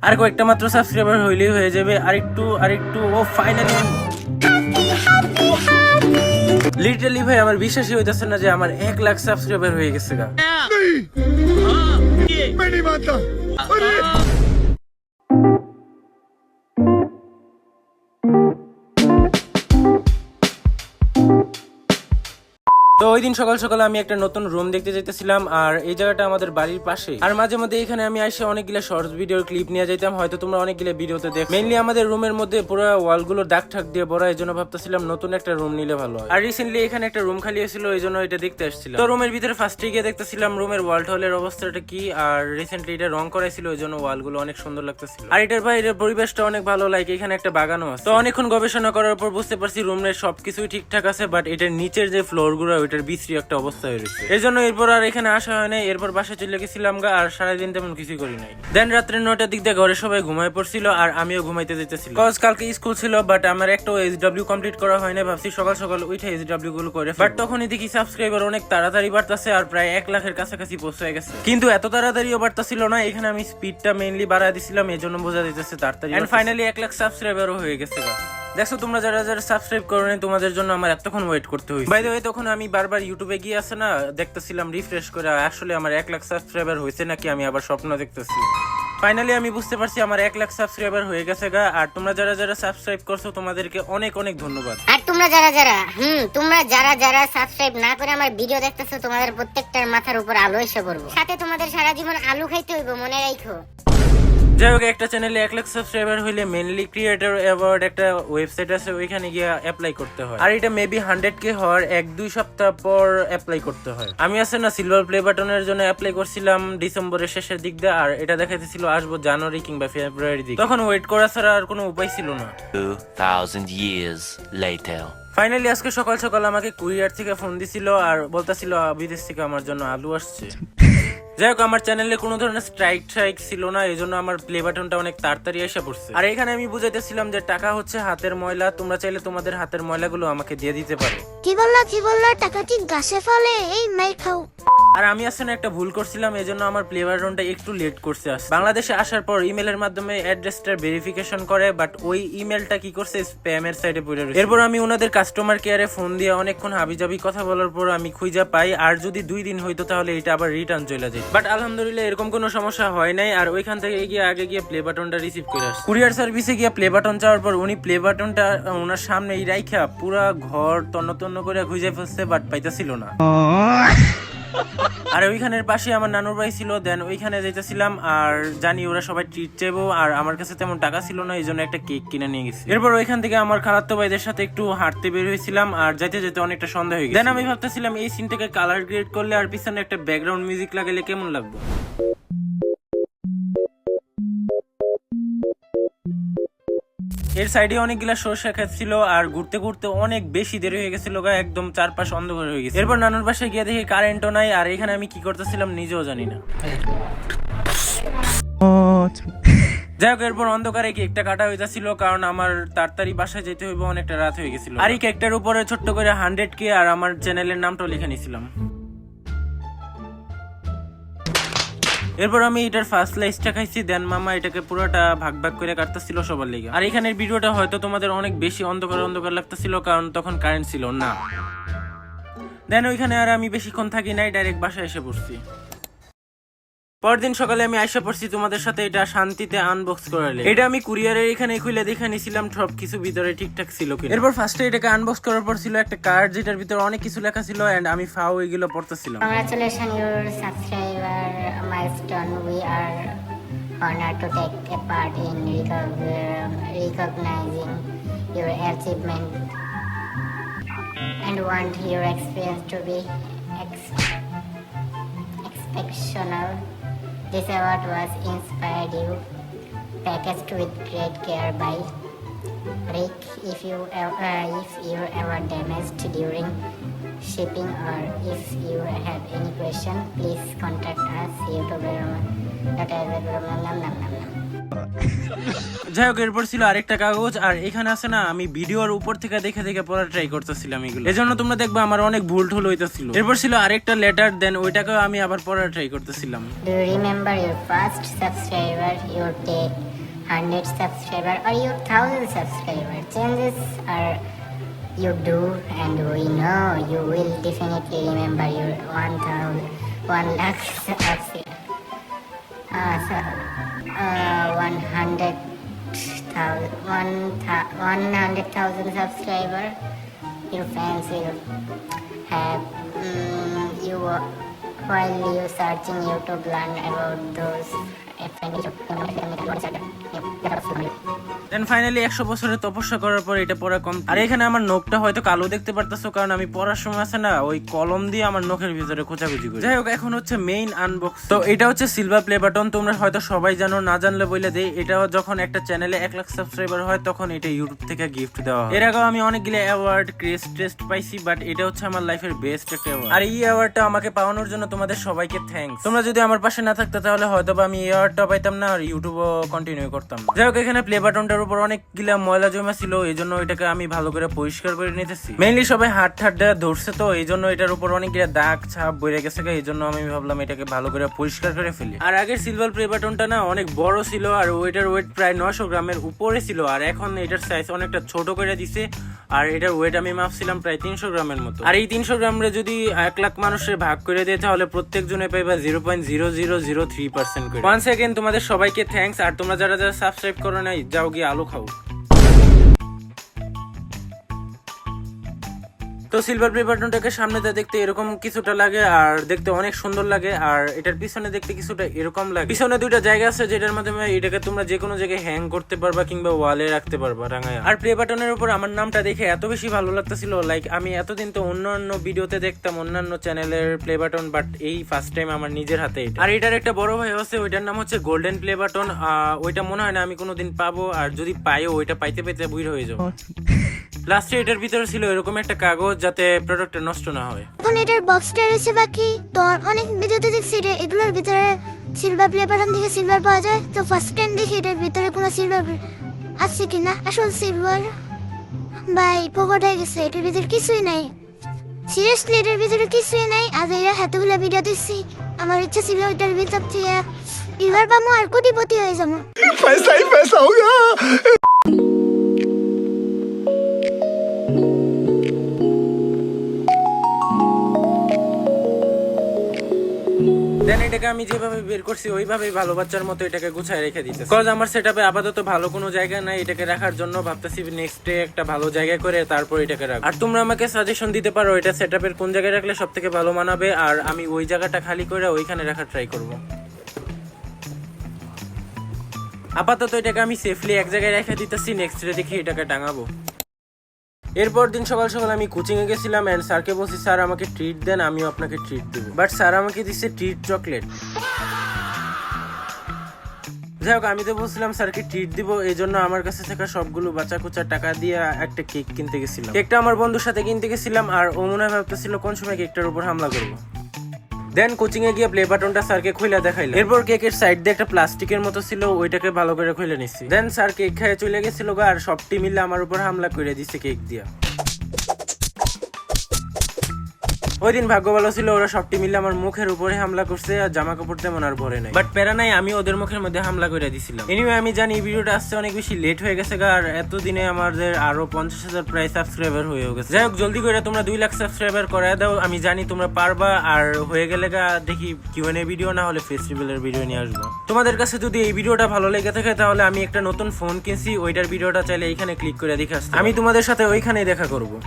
আর কয়েকটা মাত্র সাবস্ক্রাইবার হইলেই হয়ে যাবে। আরেকটু ও ফাইনালি লিটারালি ভাই আমার বিশ্বাসই হইতেছে না যে আমার 1 লাখ সাবস্ক্রাইবার হয়ে গেছে গা। তো ওই দিন সকাল সকাল আমি একটা নতুন রুম দেখতে যেতেছিলাম, আর এই জায়গাটা আমাদের বাড়ির পাশে। আর মাঝে মধ্যে এখানে আমি এসে অনেকগুলো শর্টস ভিডিওর ক্লিপ নিয়ে যাইতাম, হয়তো তোমরা অনেকগুলো ভিডিওতে দেখ। মেইনলি আমাদের রুমের মধ্যে পুরো ওয়ালগুলো দাগ ঠাক দিয়ে ভরা, এই জন্য ভাবতেছিলাম নতুন একটা রুম নিলে ভালো হয়। আর রিসেন্টলি এখানে একটা রুম খালি হয়েছিল, এই জন্য এটা দেখতে আসছিলাম। তো রুমের ভিতরে ফার্স্টে গিয়ে দেখতেছিলাম রুমের ওয়াল টলের অবস্থাটা কি, আর রিসেন্টলি এটা রং করাইছিল, ওই জন্য ওয়ালগুলো অনেক সুন্দর লাগতেছিল। আর এটার বাইরের পরিবেশটা অনেক ভালো লাগে, এখানে একটা বাগানও আছে। তো অনেকক্ষণ গবেষণা করার পর বুঝতে পারছি রুমের সবকিছুই ঠিকঠাক আছে, বাট এটার নিচের যে ফ্লোর গুলো ওইটার বিশ্রী একটা অবস্থা হয়ে রয়েছে। এই জন্য এরপর আর এখানে আসা হয় নাই। এরপর বাসায় চলে গেছিলাম গা, আর সারাদিন তেমন কিছুই করি নাই। দেন রাত্রে 9টার দিক দিয়ে ঘরে সবাই ঘুমায় পড়ছিল, আর আমিও ঘুমাইতে যেতেছিলাম। কজ কালকে স্কুল ছিল, বাট আমার একটা SW কমপ্লিট করা হয় না। ভাবছি সকাল সকাল উঠে SW গুলো করে, বাট তখনই দেখি সাবস্ক্রাইবার অনেক তাড়াতাড়ি বাড়তেছে, আর প্রায় 1 লাখের কাছাকাছি পৌঁছে গেছে। কিন্তু এত তাড়াতাড়িও বাড়তেছিল না, এখানে আমি স্পিডটা মেইনলি বাড়ায় দিছিলাম, এই জন্য বোঝা যাইতেছে তাড়াতাড়ি। এন্ড ফাইনালি 1 লাখ সাবস্ক্রাইবারও হয়ে গেছে গা। দেখো তোমরা যারা যারা সাবস্ক্রাইব করো না, তোমাদের জন্য আমার এতক্ষণ ওয়েট করতে হয়েছে। বাই দ্য ওয়ে, তখন আমি বারবার ইউটিউবে গিয়ে আছে না দেখতেছিলাম রিফ্রেশ করে, আসলে আমার 1 লাখ সাবস্ক্রাইবার হয়েছে নাকি আমি আবার স্বপ্ন দেখতেছি। ফাইনালি আমি বুঝতে পারছি আমার 1 লাখ সাবস্ক্রাইবার হয়ে গেছে গা। আর তোমরা যারা যারা সাবস্ক্রাইব করছো তোমাদেরকে অনেক অনেক ধন্যবাদ। আর তোমরা যারা যারা সাবস্ক্রাইব না করে আমার ভিডিও দেখতেছো, তোমাদের প্রত্যেকটার মাথার উপর আলো এসে পড়বো। সাথে তোমাদের সারা জীবন আলু খাইতে হইব, মনে রাখো। যাই হোক, একটা চ্যানেলে 1 লাখ সাবস্ক্রাইবার হইলে মেনলি ক্রিয়েটর অ্যাওয়ার্ড একটা ওয়েবসাইট আছে, ওইখানে গিয়ে অ্যাপ্লাই করতে হয়। আর এটা মেবি 100K হওয়ার 1-2 সপ্তাহ পর অ্যাপ্লাই করতে হয়। আমি আছে না সিলভার প্লে বাটনের জন্য অ্যাপ্লাই করছিলাম ডিসেম্বরের শেষের দিক দিয়ে, আর এটা দেখাইতেছিল আসবো জানুয়ারি কিংবা ফেব্রুয়ারি দিকে। তখন ওয়েট করা ছাড়া আর কোনো উপায় ছিল না। 2000 years later. ফাইনালি আজকে সকাল সকাল আমাকে কুরিয়ার থেকে ফোন দিছিল, আর বলতেছিল বিদেশ থেকে আমার জন্য আলু আসছে। যাই হোক, আমার চ্যানেলে কোনো ধরনের স্ট্রাইক ছিল না, এই জন্য আমার প্লে বাটনটা অনেক তাড়াতাড়ি এসে পড়ছে। আর এখানে আমি বুঝাইতেছিলাম যে টাকা হচ্ছে হাতের ময়লা, তোমরা চাইলে তোমাদের হাতের ময়লাগুলো আমাকে দিয়ে দিতে পারো। কি বললা টাকা কি গাছে ফলে? এই মাই খাও। আর আমি আসলে একটা ভুল করছিলাম, এই জন্য আমার প্লে বাটনটা একটু লেট করছে আসছে। বাংলাদেশে আসার পর ইমেলের মাধ্যমে অ্যাড্রেসটা ভেরিফিকেশন করে, বাট ওই ইমেলটা কি করছে স্প্যামের সাইডে পড়ে রয়েছে। এরপর আমি ওনাদের কাস্টমার কেয়ারে ফোন দিয়ে অনেকক্ষণ হাবিজাবি কথা বলার পর আমি খুঁজে পাই, আর যদি 2 দিন হইতো তাহলে এটা আবার রিটার্ন চলে যায়। বাট আলহামদুলিল্লাহ এরকম কোনো সমস্যা হয় নাই। আর ওইখান থেকে আগে গিয়ে প্লে বাটনটা রিসিভ করে আসছে। কুরিয়ার সার্ভিসে গিয়ে প্লে বাটন চাওয়ার পর উনি প্লে বাটনটা ওনার সামনে রাইখা পুরা ঘর তন্ন করে খুঁজে ফেলছে, বাট পাইতেছিল না। আর ওইখানের পাশে আমার নানুর ভাই ছিল, দেন ওইখানে যাইতেছিলাম, আর জানি ওরা সবাই ট্রিট চাইবো, আর আমার কাছে তেমন টাকা ছিল না, এই জন্য একটা কেক কিনে নিয়ে গেছি। এরপর ওইখান থেকে আমার খালাতো ভাইদের সাথে একটু হাঁটতে বের হয়েছিলাম, আর যেতে যেতে অনেকটা সন্ধ্যা হয়ে গেছে। দেন আমি ভাবতেছিলাম এই সিনটাকে কালার গ্রেড করলে আর পিছনে একটা ব্যাকগ্রাউন্ড মিউজিক লাগালে কেমন লাগবে। এর সাইডে অনেকগুলা সরষা ক্ষেত ছিল, আর ঘুরতে ঘুরতে অনেক বেশি দেরি হয়ে গেছিল, একদম চারপাশ অন্ধকার হয়ে গেছে। এরপর নানুর বাসায় গিয়ে দেখি কারেন্টও নাই, আর এখানে আমি কি করতেছিলাম নিজেও জানি না। যাই হোক, এরপর অন্ধকারে কেকটা কাটা হইতেছিল, কারণ আমার তাড়াতাড়ি বাসায় যেতে হইব, অনেকটা রাত হয়ে গেছিল। আর এই কেকটার উপরে ছোট্ট করে 100K আর আমার চ্যানেলের নামটাও লিখে নিছিলাম। এরপর আমি এটার ফার্স্ট স্লাইসটা খাইছি, দেন মামা এটাকে পুরোটা ভাগ ভাগ করে কাটতেছিল সবার লেগে। আর এখানের ভিডিওটা হয়তো তোমাদের অনেক বেশি অন্ধকার লাগতেছিল, কারণ তখন কারেন্ট ছিল না। দেন ওইখানে আর আমি বেশিক্ষণ থাকি নাই, ডাইরেক্ট বাসায় এসে পড়ছি। পরদিন সকালে আমি আইসা পড়ছি তোমাদের সাথে এটা শান্তিতে আনবক্স করালে। এটা আমি কুরিয়ারের এখানে খুলে দেখে নিছিলাম সবকিছু ভিতরে ঠিকঠাক ছিল কিনা। এরপর ফার্স্টে এটাকে আনবক্স করার পর ছিল একটা কার্ড, যেটার ভিতরে অনেক কিছু লেখা ছিল, এন্ড আমি ফাও এগুলো পড়তেছিলাম। Congratulations your subscriber milestone. We are honored to take a part in recognizing your achievement and want your experience to be exceptional. This award was inspired you, packaged with great care by Rick. If you ever damaged during shipping, or if you have any question, please contact us. YouTube. যাই হোক, এরপর ছিল আরেকটা কাগজ, আর এখানে আছে না, আমি ভিডিওর উপর থেকে দেখে দেখে পড়া ট্রাই করতেছিলাম এগুলো, এজন্য তোমরা দেখবা আমার অনেক ভুল ঠুল হইতেছিল। এরপর ছিল আরেকটা লেটার, দেন ওইটাকেও আমি আবার পড়া ট্রাই করতেছিলাম। Do you remember your first subscriber, your 100 subscriber, or your 1000 subscriber? Changes are you do, and we know you will definitely remember your 1 lakh subscriber. 100,000 subscriber. Your fans will have you while you searching YouTube, learn about those. Then finally 100 বছরের তপস্যা করার পর এটা পড়া কম। আর এখানে আমার নখটা হয়তো কালো দেখতে পারতেছো, কারণ আমি পড়ার সময় আছে না, ওই কলম দিয়ে আমার নখের ভিতরে খোঁচাখুচি করি। যাই হোক, এখন হচ্ছে মেইন আনবক্স। তো এটা হচ্ছে সিলভার প্লে বাটন, তোমরা হয়তো সবাই জানো, না জানলে বলে দেই, এটা যখন একটা চ্যানেলে 1 লাখ সাবস্ক্রাইবার হয় তখন এটা ইউটিউব থেকে গিফট দেওয়া হয়। এর আগেও আমি অনেকগুলো অ্যাওয়ার্ড, ক্রেস্ট টেস্ট পাইছি, বাট এটা হচ্ছে আমার লাইফের বেস্ট একটা অ্যাওয়ার্ড। আর এই অ্যাওয়ার্ডটা আমাকে পাওয়ানোর জন্য তোমাদের সবাইকে থ্যাঙ্কস। তোমরা যদি আমার পাশে না থাকতে তাহলে হয়তো বা আমি এই অ্যাওয়ার্ডটা পাইতাম না, আর ইউটিউবও কন্টিনিউ করতাম না। যাই হোক, এখানে প্লে বাটনটার উপর অনেকগুলা ময়লা জমা ছিল, এই জন্য এটাকে আমি ভালো করে পরিষ্কার করে নিতেছি। মেইনলি সবাই হাত দেওয়া ধরছে, তো এই জন্য এটার উপর অনেকগুলা দাগ ছাপ বইরে গেছে, এই জন্য আমি ভাবলাম এটাকে ভালো করে পরিষ্কার করে ফেলি। আর আগের সিলভার প্লে বাটনটা না অনেক বড় ছিল, আর ওইটার ওয়েট প্রায় 900 গ্রামের উপরে ছিল, আর এখন এটার সাইজ অনেকটা ছোট করে দিছে, আর এটার ওয়েট আমি মাপছিলাম প্রায় 300 গ্রামের মতো। আর এই 300 গ্রামে যদি 1 লাখ মানুষের ভাগ করে দেয় তাহলে প্রত্যেক জনে পাইবা 0.0003% করে। ওয়ান্স अगेन তোমাদের সবাইকে থ্যাঙ্কস। আর তোমরা যারা যারা সাবস্ক্রাইব করো নাই, যাও গিয়ে আলো খাও। তো সিলভার প্লে বাটনটাকে সামনেতে দেখতে এরকম কিছুটা লাগে, আর দেখতে অনেক সুন্দর লাগে, আর এটার পিছনে দেখতে কিছুটা এরকম লাগে। পিছনে দুইটা জায়গা আছে যেটার মাধ্যমে এটাকে তোমরা যে কোনো জায়গায় হ্যাং করতে পারবা কিংবা ওয়ালে রাখতে পারবা রাঙায়া। আর প্লে বাটনের উপর আমার নামটা দেখে এত বেশি ভালো লাগতেছিল, লাইক আমি এতদিন তো অন্যান্য ভিডিওতে দেখতাম অন্যান্য চ্যানেলের প্লে বাটন, বাট এই ফার্স্ট টাইম আমার নিজের হাতে এটা। আর এটার একটা বড় ভাই আছে, ওইটার নাম হচ্ছে গোল্ডেন প্লে বাটন। ওইটা মনে হয় না আমি কোনোদিন পাবো, আর যদি পাইও ওইটা পাইতে পাইতে বুড়ো হয়ে যাবো। লাস্টে এটার ভিতরে ছিল এরকম একটা কাগজ, যাতে প্রোডাক্টটা নষ্ট না হয়। এখন এটার বক্সটা রয়েছে বাকি, তো অনেক ভিডিওতে দেখছি এগুলোর ভিতরে সিলভার প্লে বাটন থেকে সিলভার পাওয়া যায়, তো ফার্স্ট টাইম দেখি এটার ভিতরে কোনো সিলভার আছে কিনা। আসল সিলভার ভাই পকেট হয়ে গেছে, এটার ভিতরে কিছুই নাই, সিরিয়াসলি এটার ভিতরে কিছুই নাই। আজ এরা এতগুলো ভিডিও দেখছি, আমার ইচ্ছা ছিল এটার ভিতর থেকে সিলভার পাবো আর কোটিপতি হয়ে যাবো। पैसा ही पैसा होगा। দেন এটাকে আমি যেভাবে বের করছি ওইভাবেই ভালো বাচ্চার মতো এটাকে গুছায় রেখে দিতেছি। কজ আমার সেটআপে আপাতত ভালো কোনো জায়গা নাই এটাকে রাখার জন্য, ভাবতেছি নেক্সট ডে একটা ভালো জায়গা করে তারপর এটাকে রাখবো। আর তোমরা আমাকে সাজেশন দিতে পারো এটা সেটআপের কোন জায়গায় রাখলে সবথেকে ভালো মানাবে, আর আমি ওই জায়গাটা খালি করে ওইখানে রাখার ট্রাই করব। আপাতত এটাকে আমি সেফলি এক জায়গায় রেখে দিতেছি, নেক্সট ডে দেখি এটাকে টাঙাবো। এরপর দিন সকাল সকাল আমি কোচিং এ গেছিলাম, এন্ড স্যারকে বলছি স্যার আমাকে ট্রিট দেন, আমিও আপনাকে ট্রিট দেব, বাট স্যার আমাকে দিচ্ছে ট্রিট চকলেট। যাই হোক, আমি তো বলছিলাম স্যারকে ট্রিট দিব, এই জন্য আমার কাছে থাকা সবগুলো বাচ্চা কুচার টাকা দিয়ে একটা কেক কিনতে গেছিলাম। কেকটা আমার বন্ধুর সাথে কিনতে গেছিলাম, আর ও মনে হয় ভাবতেছিল কোন সময় কেকটার উপর হামলা করবো। দেন কোচিং এ গিয়ে প্লে বাটনটা স্যারকে খুলে দেখাইলাম। এরপর কেকের সাইড দিয়ে একটা প্লাস্টিকের মতো ছিল, ওইটাকে ভালো করে খুলে নিছি। দেন স্যার কেক খেয়ে চলে গেছিল, আর সবটি মিলে আমার উপর হামলা করে দিছে কেক দিয়া। ওই দিন ভাগ্য ভালো ছিল, ওরা সবটি মিলে আমার মুখের উপরে হামলা করছে, আর জামা কাপড় তেমন আর ভরে নাই, বাট প্যারা নাই, আমি ওদের মুখের মধ্যে হামলা করে দিছিলাম। এনিওয়ে আমি জানি এই ভিডিওটা আসতে অনেক বেশি লেট হয়ে গেছে, আর এতদিনে আমাদের আরো 50,000 প্রায় সাবস্ক্রাইবার হয়ে গেছে। যাই হোক, জলদি করে তোমরা 2 লাখ সাবস্ক্রাইবার করে দাও, আমি জানি তোমরা পারবা। আর হয়ে গেলে দেখি কিউএনএ ভিডিও না হলে ফেস্টিভ্যালের ভিডিও নিয়ে আসবো। তোমাদের কাছে যদি এই ভিডিওটা ভালো লেগে থাকে তাহলে আমি একটা নতুন ফোন কিনছি, ওইটার ভিডিওটা চাইলে এইখানে ক্লিক করে দেখে আসতে। আমি তোমাদের সাথে ওইখানেই দেখা করবো।